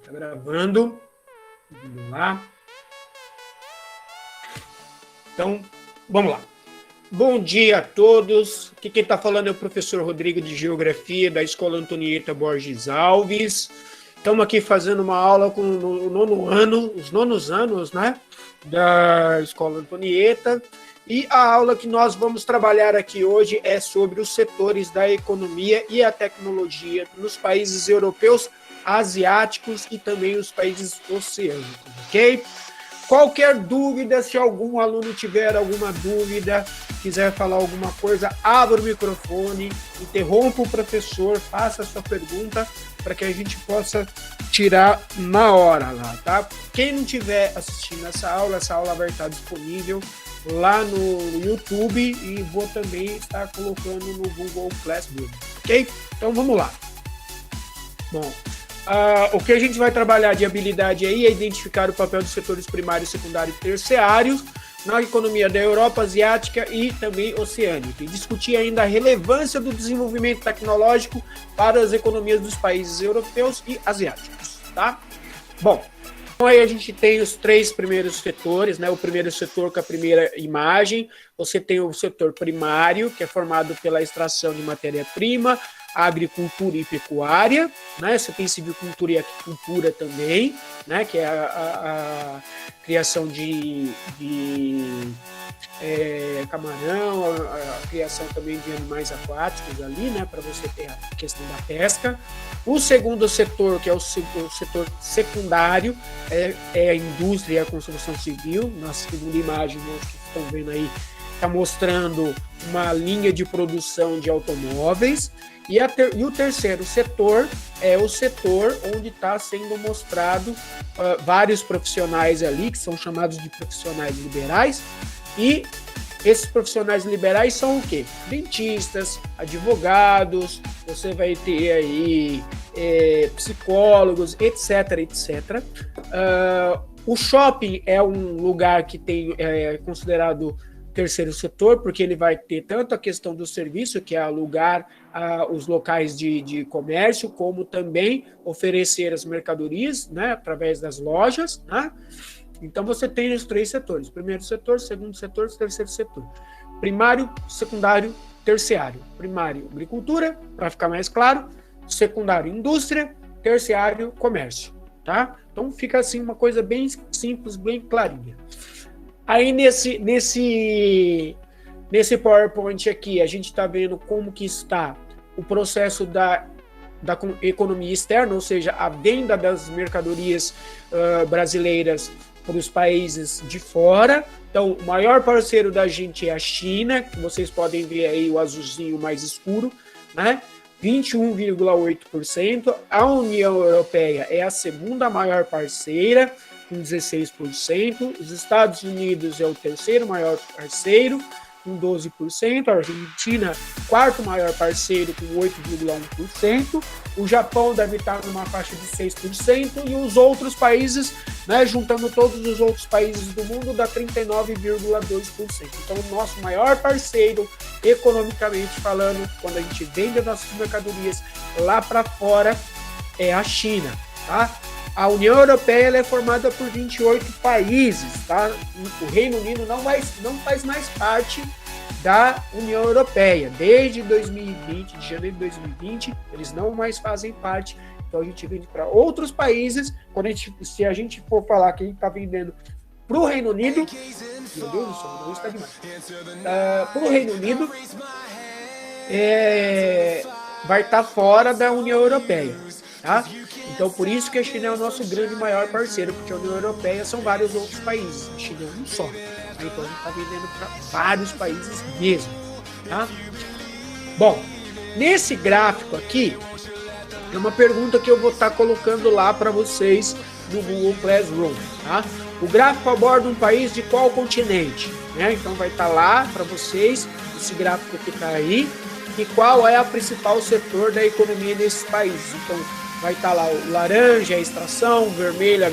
Tá gravando. Vamos lá. Então, vamos lá. Bom dia a todos. Aqui quem está falando é o professor Rodrigo de Geografia da Escola Antonieta Borges Alves. Estamos aqui fazendo uma aula com o nono ano, os nonos anos, né, da Escola Antonieta. E a aula que nós vamos trabalhar aqui hoje é sobre os setores da economia e a tecnologia nos países europeus, asiáticos e também os países oceânicos, ok? Qualquer dúvida, se algum aluno tiver alguma dúvida, quiser falar alguma coisa, abra o microfone, interrompa o professor, faça a sua pergunta para que a gente possa tirar na hora lá, tá? Quem não estiver assistindo essa aula vai estar disponível lá no YouTube e vou também estar colocando no Google Classroom, ok? Então vamos lá. Bom, o que a gente vai trabalhar de habilidade aí é identificar o papel dos setores primários, secundários e terciários na economia da Europa, asiática e também oceânica. E discutir ainda a relevância do desenvolvimento tecnológico para as economias dos países europeus e asiáticos, tá? Bom, então aí a gente tem os três primeiros setores, né? O primeiro setor com a primeira imagem, você tem o setor primário, que é formado pela extração de matéria-prima, agricultura e pecuária, né? Você tem silvicultura e aquicultura também, né? Que é a criação de camarão, a criação também de animais aquáticos ali, né? Para você ter a questão da pesca. O segundo setor, que é o setor secundário, é a indústria e a construção civil. Na segunda imagem, que estão vendo aí, está mostrando uma linha de produção de automóveis. E o terceiro setor é o setor onde está sendo mostrado vários profissionais ali, que são chamados de profissionais liberais, e esses profissionais liberais são o quê? Dentistas, advogados, você vai ter aí psicólogos, etc, etc. O shopping é um lugar que é considerado terceiro setor, porque ele vai ter tanto a questão do serviço, que é alugar os locais de comércio, como também oferecer as mercadorias, né, através das lojas, né? Então você tem os três setores: primeiro setor, segundo setor, terceiro setor. Primário, secundário, terciário. Primário, agricultura, para ficar mais claro. Secundário, indústria. Terciário, comércio, tá? Então fica assim uma coisa bem simples, bem clarinha. Aí nesse PowerPoint aqui, a gente está vendo como que está o processo da economia externa, ou seja, a venda das mercadorias brasileiras para os países de fora. Então, o maior parceiro da gente é a China, que vocês podem ver aí o azulzinho mais escuro, né? 21,8%. A União Europeia é a segunda maior parceira, com 16%, os Estados Unidos é o terceiro maior parceiro, com 12%, a Argentina, quarto maior parceiro, com 8,1%, o Japão deve estar numa faixa de 6%, e os outros países, né, juntando todos os outros países do mundo, dá 39,2%. Então, o nosso maior parceiro, economicamente falando, quando a gente vende as nossas mercadorias lá para fora, é a China, tá? A União Europeia ela é formada por 28 países, tá? O Reino Unido não faz mais parte da União Europeia. Desde 2020, de janeiro de 2020, eles não mais fazem parte. Então a gente vende para outros países. Se a gente for falar que a gente está vendendo para o Reino Unido, meu Deus do céu, não está demais. Para o Reino Unido, vai estar fora da União Europeia, tá? Então, por isso que a China é o nosso grande maior parceiro, porque a União Europeia são vários outros países, a China é um só. Então, a gente está vendendo para vários países mesmo, tá? Bom, nesse gráfico aqui, é uma pergunta que eu vou estar colocando lá para vocês no Google Classroom, tá? O gráfico aborda um país de qual continente, né? Então, vai estar lá para vocês, esse gráfico que está aí, e qual é o principal setor da economia desses países. Então, vai estar lá o laranja, a extração, vermelho,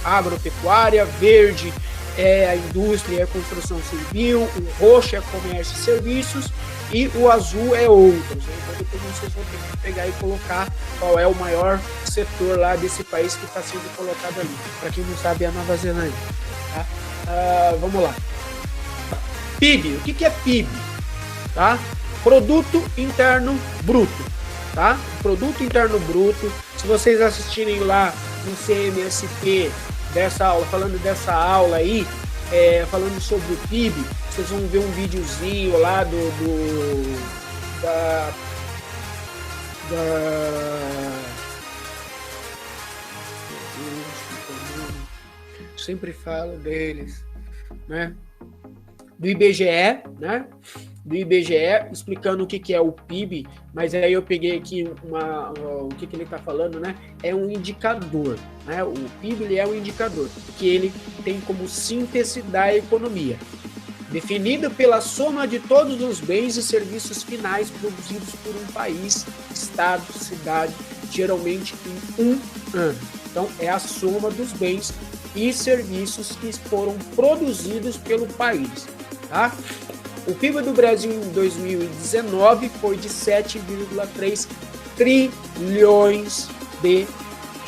a agropecuária, verde é a indústria e a construção civil, o roxo é comércio e serviços, e o azul é outros. Então, depois vocês vão ter que pegar e colocar qual é o maior setor setor lá desse país que está sendo colocado ali. Para quem não sabe, é a Nova Zelândia. Tá? Vamos lá. PIB. O que é PIB? Tá? Produto Interno Bruto. Tá? Produto Interno Bruto. Se vocês assistirem lá no CMSP dessa aula, falando dessa aula aí, falando sobre o PIB, vocês vão ver um videozinho lá sempre falo deles, né? Do IBGE, né? Do IBGE, explicando o que é o PIB, mas aí eu peguei aqui o que ele está falando, né? É um indicador, né? O PIB ele é um indicador, que ele tem como síntese da economia, definido pela soma de todos os bens e serviços finais produzidos por um país, estado, cidade, geralmente em um ano. Então, é a soma dos bens e serviços que foram produzidos pelo país, tá? O PIB do Brasil em 2019 foi de 7,3 trilhões de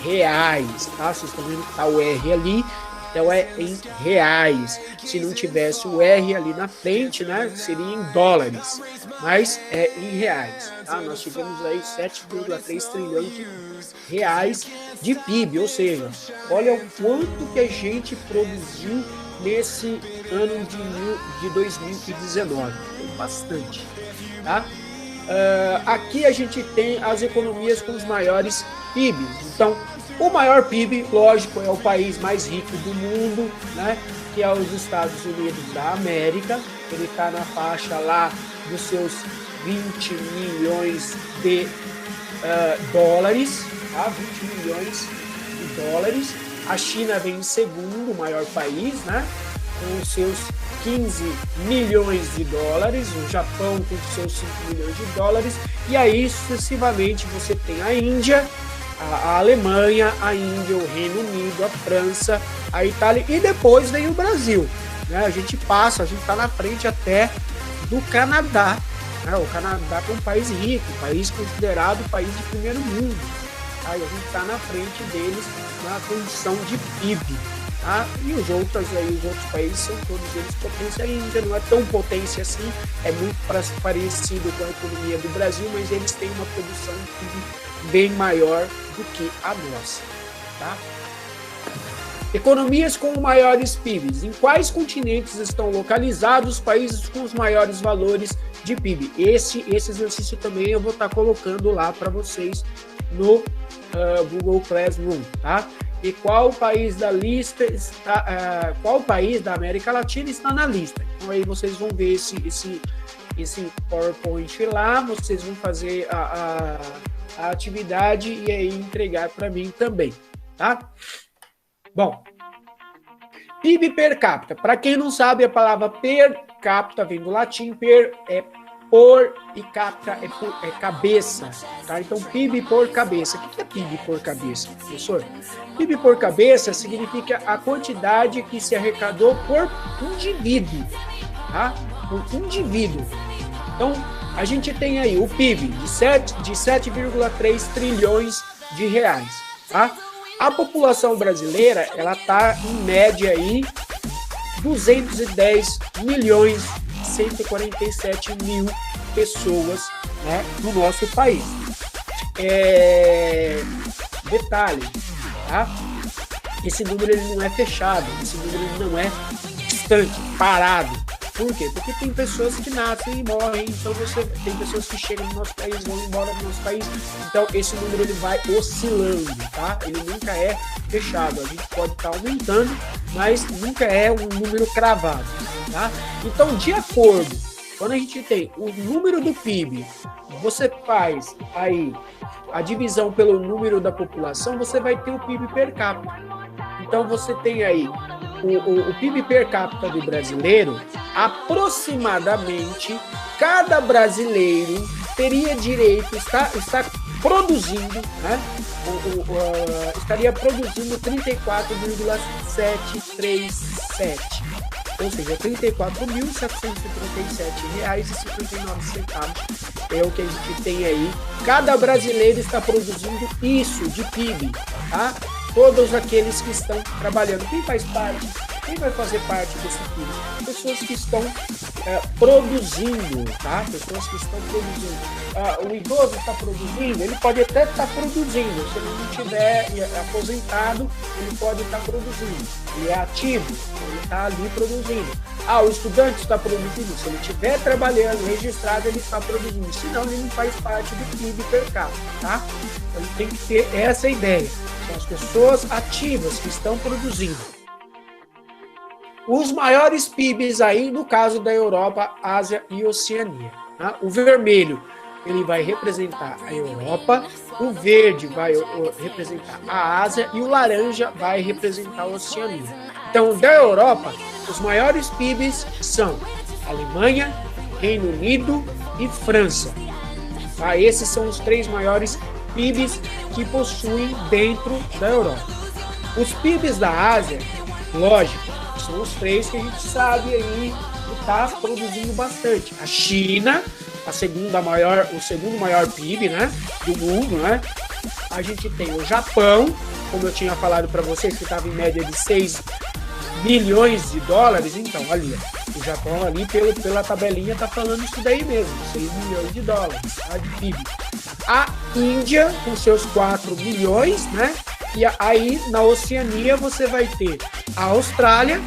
reais, tá? Vocês estão vendo que tá o R ali, então é em reais. Se não tivesse o R ali na frente, né, seria em dólares, mas é em reais, tá? Nós tivemos aí 7,3 trilhões de reais de PIB, ou seja, olha o quanto que a gente produziu nesse ano de 2019, foi bastante, tá? Aqui a gente tem as economias com os maiores PIBs. Então, o maior PIB, lógico, é o país mais rico do mundo, né? Que é os Estados Unidos da América. Ele está na faixa lá dos seus 20 milhões de dólares, tá? 20 milhões de dólares. A China vem em segundo, o maior país, né? Com os seus 15 milhões de dólares, o Japão com os seus 5 milhões de dólares, e aí sucessivamente você tem a Índia, a Alemanha, a Índia, o Reino Unido, a França, a Itália, e depois vem o Brasil, né? A gente está na frente até do Canadá, né? O Canadá é um país rico, um país considerado país de primeiro mundo, tá? E a gente está na frente deles na condição de PIB. Tá? E os outros países são todos eles potência. A Índia não é tão potência assim, é muito parecido com a economia do Brasil, mas eles têm uma produção de PIB bem maior do que a nossa. Tá? Economias com maiores PIBs. Em quais continentes estão localizados os países com os maiores valores de PIB? Esse exercício também eu vou estar colocando lá para vocês no Google Classroom, tá? E qual país da lista está, qual país da América Latina está na lista? Então aí vocês vão ver esse PowerPoint lá, vocês vão fazer a atividade e aí entregar para mim também, tá? Bom, PIB per capita. Para quem não sabe, a palavra per capita vem do latim, per é por e capita é cabeça, tá? Então, PIB por cabeça. O que é PIB por cabeça, professor? PIB por cabeça significa a quantidade que se arrecadou por indivíduo, tá? Por indivíduo. Então, a gente tem aí o PIB de 7,3 trilhões de reais, tá? A população brasileira, ela tá em média aí 210 milhões 147 mil pessoas, né, no nosso país. Detalhe, tá? Esse número ele não é fechado, esse número ele não é distante, parado. Por quê? Porque tem pessoas que nascem e morrem, então tem pessoas que chegam no nosso país, vão embora do nosso país, então esse número ele vai oscilando, tá? Ele nunca é fechado, a gente pode estar aumentando, mas nunca é um número cravado, tá? Então, de acordo, quando a gente tem o número do PIB, você faz aí a divisão pelo número da população, você vai ter o PIB per capita. Então, você tem aí o PIB per capita do brasileiro, aproximadamente, cada brasileiro teria direito, está produzindo, né? Estaria produzindo 34,737 ou seja, R$ 34.737,59 é o que a gente tem aí. Cada brasileiro está produzindo isso de PIB, tá? Todos aqueles que estão trabalhando. Quem faz parte? Quem vai fazer parte desse PIB? Pessoas que estão produzindo, tá? Pessoas que estão produzindo. O idoso está produzindo, ele pode até estar produzindo. Se ele não estiver aposentado, ele pode estar produzindo. Ele é ativo, ele está ali produzindo. O estudante está produzindo. Se ele estiver trabalhando, registrado, ele está produzindo. Senão, ele não faz parte do PIB per capita, tá? Então, tem que ter essa ideia. São as pessoas ativas que estão produzindo. Os maiores PIBs aí, no caso da Europa, Ásia e Oceania. Tá? O vermelho, ele vai representar a Europa, o verde vai representar a Ásia e o laranja vai representar a Oceania. Então, da Europa, os maiores PIBs são Alemanha, Reino Unido e França. Tá? Esses são os 3 maiores PIBs que possuem dentro da Europa. Os PIBs da Ásia, lógico, são os 3 que a gente sabe aí que está produzindo bastante. A China, o segundo maior PIB, né, do mundo, né? A gente tem o Japão, como eu tinha falado para vocês, que estava em média de 6 bilhões de dólares. Então, ali, o Japão ali, pela tabelinha, está falando isso daí mesmo, 6 milhões de dólares, tá, de PIB. A Índia, com seus 4 bilhões, né? E aí, na Oceania, você vai ter a Austrália,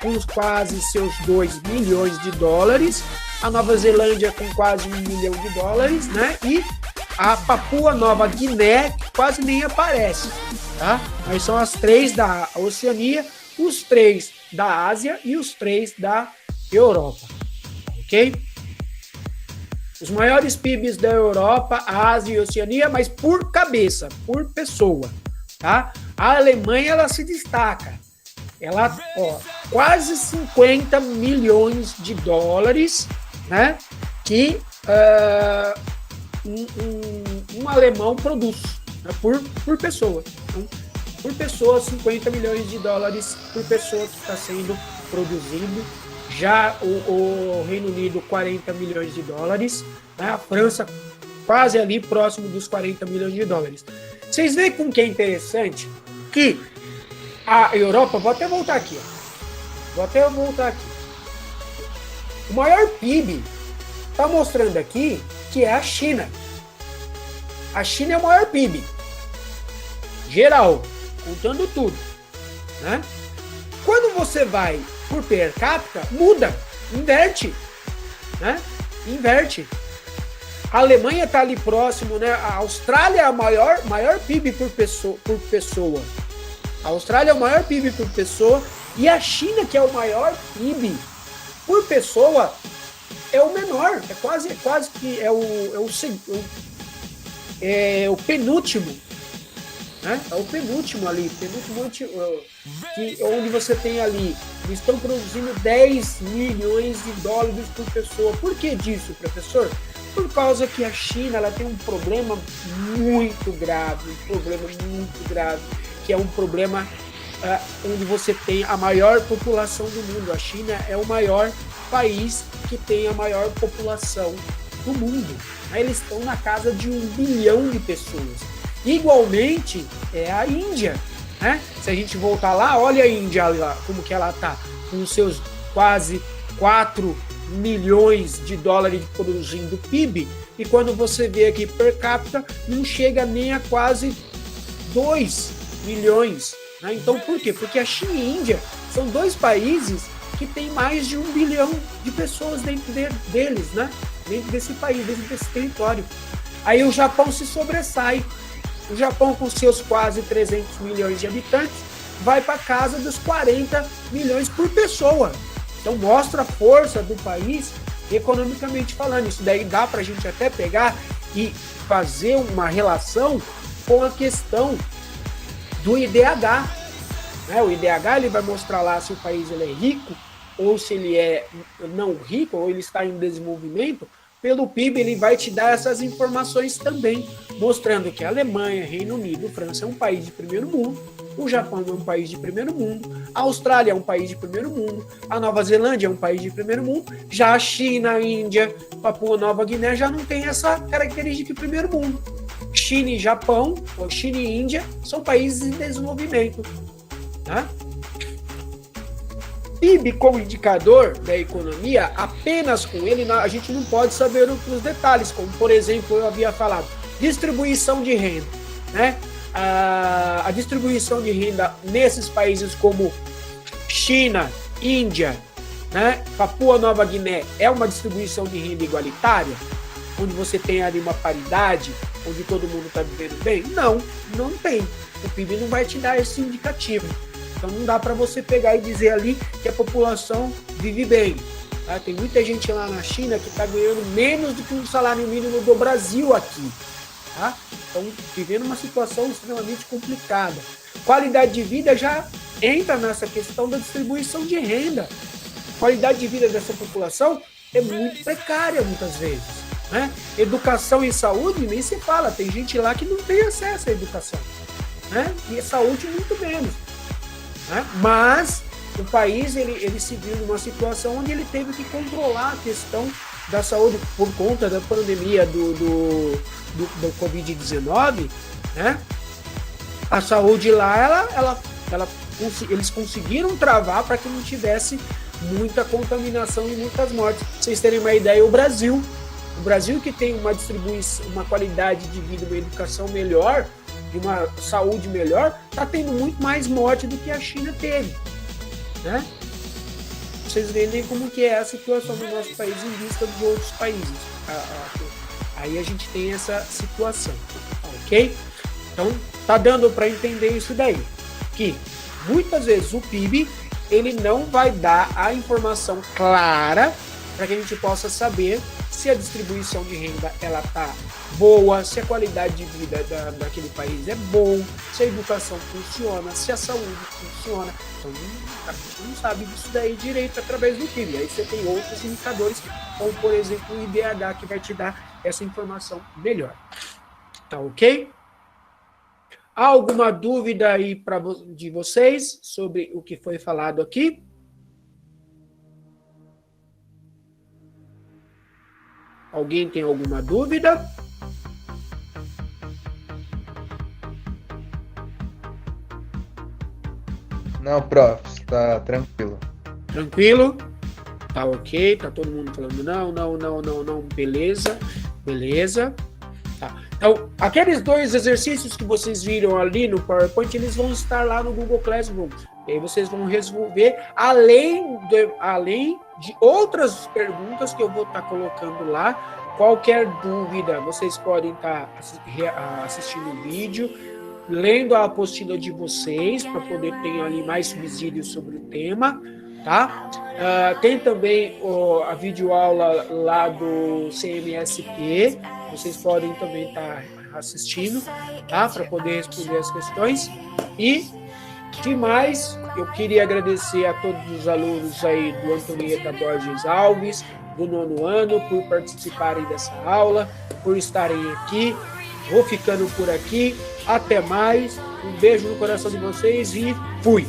com quase seus 2 milhões de dólares, a Nova Zelândia com quase 1 milhão de dólares, né? E a Papua Nova Guiné, que quase nem aparece, tá? Mas são as 3 da Oceania, os 3 da Ásia e os 3 da Europa, ok? Os maiores PIBs da Europa, Ásia e Oceania, mas por cabeça, por pessoa, tá? A Alemanha, ela se destaca. Ela, quase 50 milhões de dólares, né? Que um alemão produz, né, por pessoa. Então, por pessoa, 50 milhões de dólares por pessoa que está sendo produzido. Já o Reino Unido, 40 milhões de dólares. Né? A França, quase ali próximo dos 40 milhões de dólares. Vocês veem como que é interessante que a Europa, vou até voltar aqui. O maior PIB está mostrando aqui que é a China. A China é o maior PIB. Geral, contando tudo. Né? Quando você vai por per capita, muda, inverte. Né? Inverte. A Alemanha está ali próximo, né? A Austrália é a maior PIB por pessoa. A Austrália é o maior PIB por pessoa e a China, que é o maior PIB por pessoa, é o menor. É quase que é o penúltimo. Né? É o penúltimo ali, onde você tem ali, eles estão produzindo 10 milhões de dólares por pessoa. Por que disso, professor? Por causa que a China, ela tem um problema muito grave, que é um problema onde você tem a maior população do mundo. A China é o maior país que tem a maior população do mundo. Eles estão na casa de 1 bilhão de pessoas. Igualmente, é a Índia. Né? Se a gente voltar lá, olha a Índia lá, como que ela está, com seus quase 4 milhões de dólares produzindo PIB, e quando você vê aqui per capita, não chega nem a quase 2 milhões. Né? Então, por quê? Porque a China e a Índia são 2 países que têm mais de 1 bilhão de pessoas dentro deles, né? Dentro desse país, dentro desse território. Aí o Japão se sobressai. O Japão, com seus quase 300 milhões de habitantes, vai para casa dos 40 milhões por pessoa. Então mostra a força do país economicamente falando. Isso daí dá para a gente até pegar e fazer uma relação com a questão do IDH. Né? O IDH, ele vai mostrar lá se o país ele é rico ou se ele é não rico ou ele está em desenvolvimento. Pelo PIB, ele vai te dar essas informações também, mostrando que a Alemanha, Reino Unido, França é um país de primeiro mundo, O Japão é um país de primeiro mundo, a Austrália é um país de primeiro mundo, a Nova Zelândia é um país de primeiro mundo, já a China, a Índia, Papua Nova Guiné já não tem essa característica de primeiro mundo. China e Japão, ou China e Índia, são países em desenvolvimento. Tá? PIB como indicador da economia, apenas com ele a gente não pode saber os detalhes, como, por exemplo, eu havia falado, distribuição de renda. Né? A distribuição de renda nesses países como China, Índia, né? Papua Nova Guiné é uma distribuição de renda igualitária, onde você tem ali uma paridade, onde todo mundo está vivendo bem? Não, não tem. O PIB não vai te dar esse indicativo. Então não dá para você pegar e dizer ali que a população vive bem. Tá? Tem muita gente lá na China que está ganhando menos do que um salário mínimo do Brasil aqui. Tá? Então, vivendo uma situação extremamente complicada. Qualidade de vida já entra nessa questão da distribuição de renda. A qualidade de vida dessa população é muito precária muitas vezes. Né? Educação e saúde nem se fala. Tem gente lá que não tem acesso à educação. Né? E a saúde muito menos. Né? Mas o país ele se viu numa situação onde ele teve que controlar a questão da saúde por conta da pandemia do Covid-19, né? A saúde lá, eles conseguiram travar para que não tivesse muita contaminação e muitas mortes. Pra vocês terem uma ideia, o Brasil que tem uma distribuição, uma qualidade de vida, uma educação melhor, de uma saúde melhor, está tendo muito mais morte do que a China teve, né? Vocês veem como que é a situação do nosso país em vista dos outros países. Aí a gente tem essa situação, ok? Então, tá dando para entender isso daí, que muitas vezes o PIB ele não vai dar a informação clara para que a gente possa saber se a distribuição de renda ela tá boa, se a qualidade de vida daquele país é bom, se a educação funciona, se a saúde funciona. Então, a gente não sabe disso daí direito através do PIB. Aí você tem outros indicadores, como, por exemplo, o IDH, que vai te dar essa informação melhor. Tá ok? Há alguma dúvida aí de vocês sobre o que foi falado aqui? Alguém tem alguma dúvida? Não, prof, tá tranquilo. Tranquilo? Tá ok? Tá todo mundo falando não, beleza. Tá. Então, aqueles 2 exercícios que vocês viram ali no PowerPoint, eles vão estar lá no Google Classroom. E aí vocês vão resolver, além de outras perguntas que eu vou estar colocando lá. Qualquer dúvida, vocês podem estar assistindo o vídeo, lendo a apostila de vocês, para poder ter ali mais subsídios sobre o tema, tá? Tem também a videoaula lá do CMSP, vocês podem também estar assistindo, tá? Para poder responder as questões. E, demais, eu queria agradecer a todos os alunos aí do Antonieta Borges Alves, do 9º ano, por participarem dessa aula, por estarem aqui. Vou ficando por aqui. Até mais. Um beijo no coração de vocês e fui!